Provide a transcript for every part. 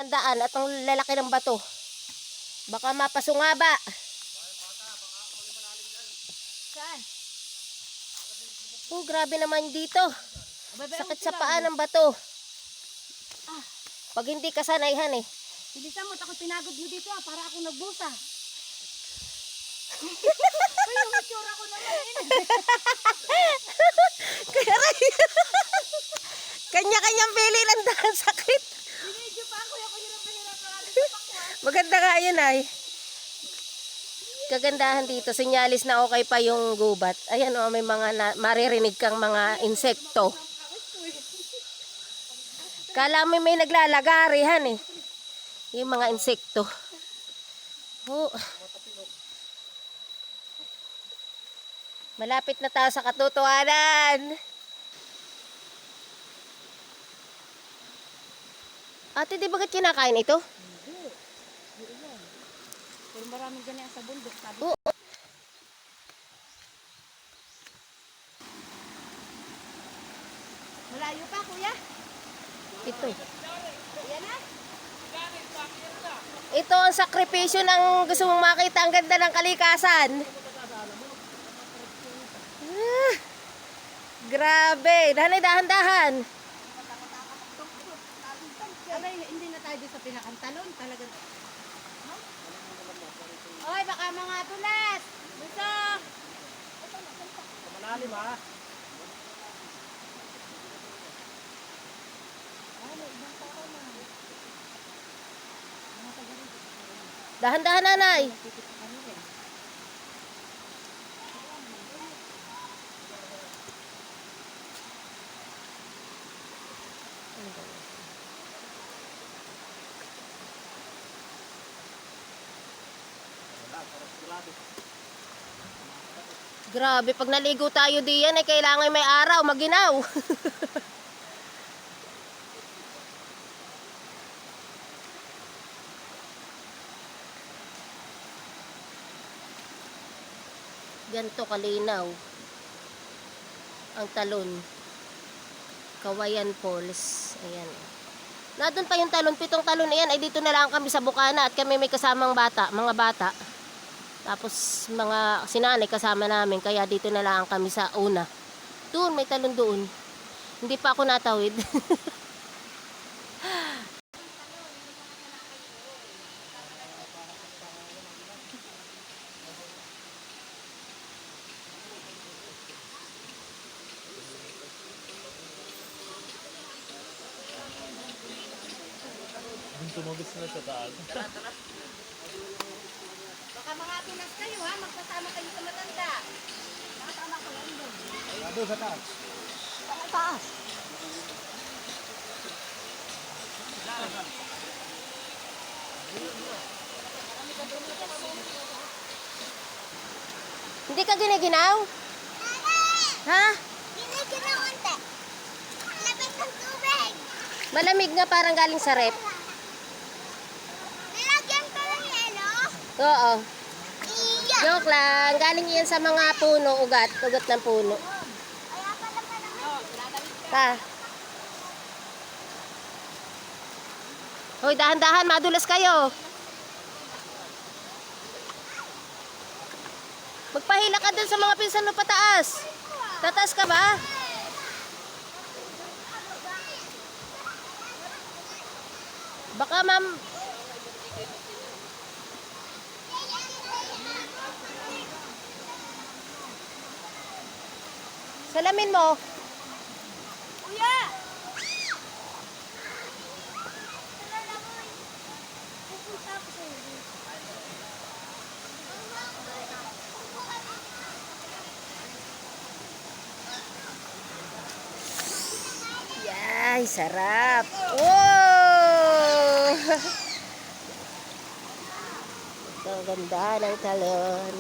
daan at ang lalaki ng bato. Baka mapasungaba. Saan? Oh, grabe naman dito. Sakit sa paa ng bato. Pag hindi ka sanayhan eh. Bilisan mo, ako pinagod mo dito para ako nagbusa. Uy, yung itsura ko naman Kanya-kanyang pili ng daan, sakit. Binidyo pa ako, yung kahirap-kahirap na natin sa pakwan. Maganda nga yun ay. Kagandahan dito, sinyalis na okay pa yung gubat. Ayan o, may mga maririnig kang mga insekto. Kala mo may naglalagarihan eh. Yung mga insekto. Oh. Malapit na tayo sa katotohanan. Ate, di ba kinakain ito? Hindi. Hindi yan. Pero maraming ganyan sa bundok. Sabi Oo. malayo pa, kuya. Ito. Yan na. Ito ang sakripisyo ng gusto mong makita ang ganda ng kalikasan. Ah, grabe. Dahan-dahan. Abay, hindi na tayo sa pinakantalon. Talagang... Oy, baka mga tulas. Gusto. Malalim ha. Dahan-dahan, nanay. Grabe, pag naligo tayo diyan ay kailangan may araw, maginaw. Ganto kalinaw ang talon. Kawayan Falls. Ayan. Nandun pa yung talon, 7 talon na yan. Ay dito na lang kami sa Bukana at kami may kasamang bata, mga bata. Tapos mga sinanay kasama namin, kaya dito na lang kami sa una. Doon, may talon doon. Hindi pa ako natawid. Tumagos na sa taas. Baka mga tulas kayo ha. Magkasama kayo sa matanda. Nakasama ko lang doon. Doon sa taas. Sa taas. Hindi ka giniginaw? Ha? Giniginaw ante. Lapit ng tubig. Malamig nga, parang galing sa rep. Nilagyan ko ng yelo. Oo. Iya. Joke lang. Galing yan sa mga puno, ugat. Ugat ng puno. Kaya pala pala. Ta. Hoy, dahan-dahan. Madulas kayo. Magpahila ka dun sa mga pinsan mo pataas. Tataas ka ba? Baka ma'am... Salamin mo. Kuya. Yay, sarap. Wow! Ang ganda ng talon.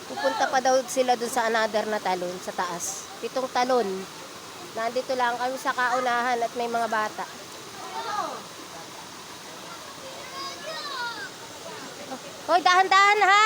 Pupunta pa daw sila dun sa another na talon, sa taas. 7 talon. Nandito lang kami sa kaunahan at may mga bata. Hoy, dahan-dahan ha!